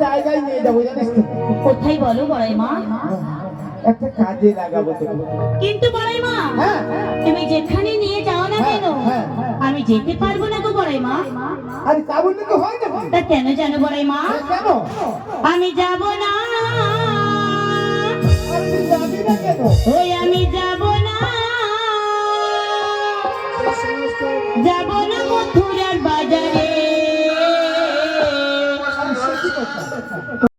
জায়গায় নিয়ে যাবো জানিস তো? কোথায় বলো বড়াই মা? একটা কাজে লাগাবো তোকে। কিন্তু বড়াই মা, তুমি যেখানে নিয়ে যাও না কেন আমি যেতে পারবো না গো বড়াই মা। আরে তা বললে তো হয় না। তা কেন জানো বড়াই মা? কেন? আমি যাব না। আরে তুই যাবি না কেন? ওই আমি যাব